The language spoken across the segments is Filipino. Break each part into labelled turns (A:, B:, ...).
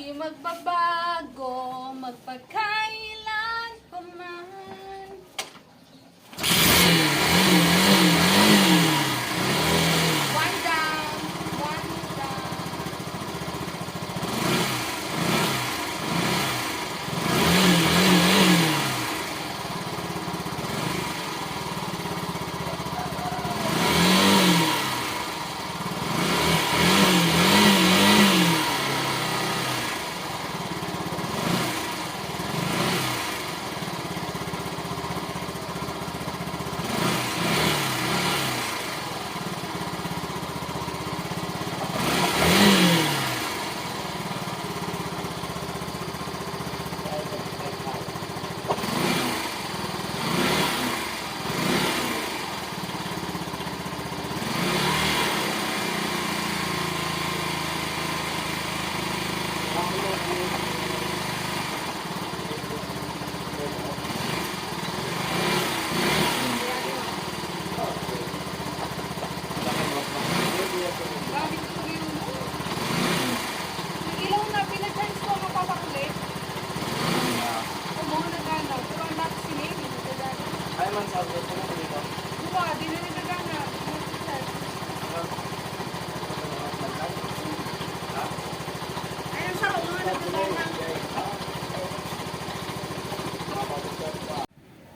A: Di magbabago, magpagkailan pa man. One down, one down.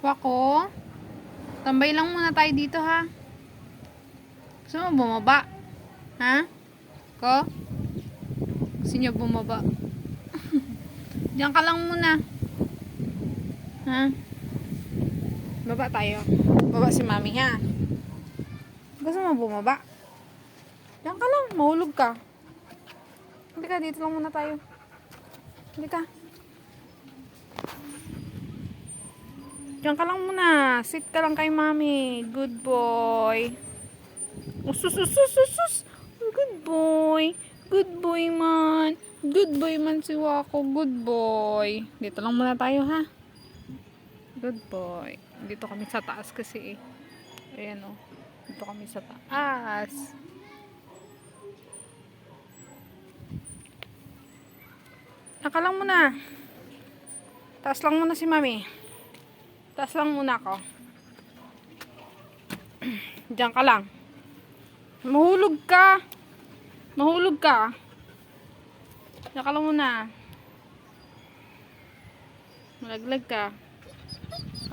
A: Wako, tambay lang muna tayo dito ha. Gusto mo bumaba? Ha? Ko? Gusto niyo bumaba? Diyan ka lang muna. Ha? Baba tayo. Baba si mami ha. Gusto mo bumaba? Diyan ka lang, mahulog ka. Hindi ka, dito lang muna tayo. Hindi ka. Diyan ka lang muna. Sit ka lang kay mami. Good boy. Usus. Good boy. Good boy man. Good boy man si Wako. Good boy. Dito lang muna tayo ha. Good boy. Dito kami sa taas kasi eh. Ayan o. Dito kami sa taas. Naka lang muna. Taas lang muna si mami. Taas lang muna ako. Diyan ka lang. Mahulog ka. Mahulog ka. Diyan ka lang muna. Malaglag ka.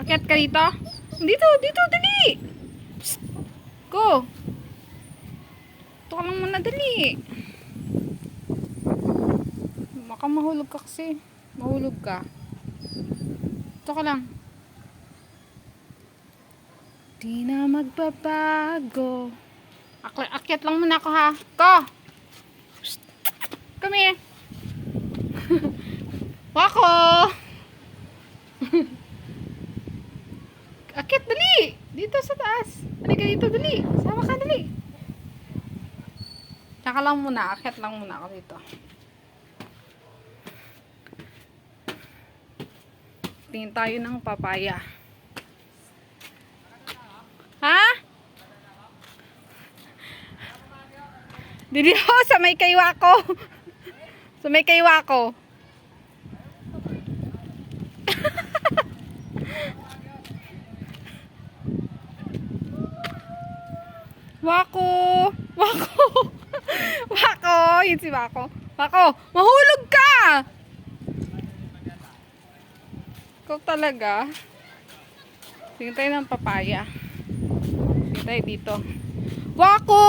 A: Akyat ka dito. Dito, dali. Psst. Go. Ito ka lang muna, dali. Baka mahulog ka kasi. Mahulog ka. Ito ka lang. Di na magbabago. Akyat lang muna ako ha. Ko! Psst. Come here. Wako! Akyat, dali! Dito sa taas. Halika dito, dali. Sama ka, dali. Tsaka lang muna. Akyat lang muna ako dito. Tingin tayo ng papaya. Ha? Dito sa may kaywa ko. Sa may kaywa ko. Wako! Wako! Wako! Yun si Wako. Wako! Mahulog ka! Ikaw talaga. Tingin tayo ng papaya. Tingin tayo dito. Wako!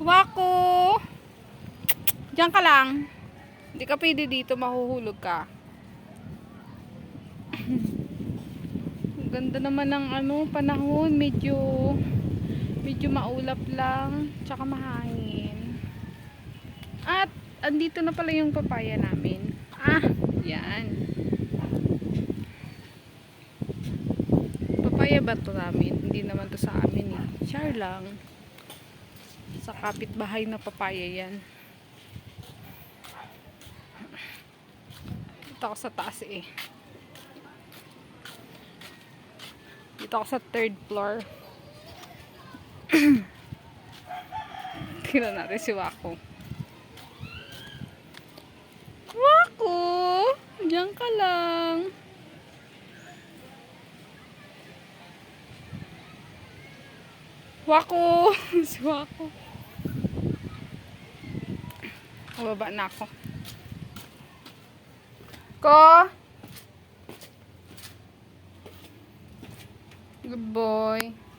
A: Wako! Diyan ka lang. Hindi ka pwede dito, mahuhulog ka. Ganda naman ng panahon, medyo maulap lang, tsaka mahangin. At andito na pala yung papaya namin. Yan. Papaya ba to namin? Hindi naman to sa amin eh. Char lang. Sa kapitbahay na papaya yan. Dito ako sa taas eh. Dito ako sa 3rd floor. Tingnan natin si Wako. lang. Wako. Si Wako. Baba na ako. Ko. Good boy.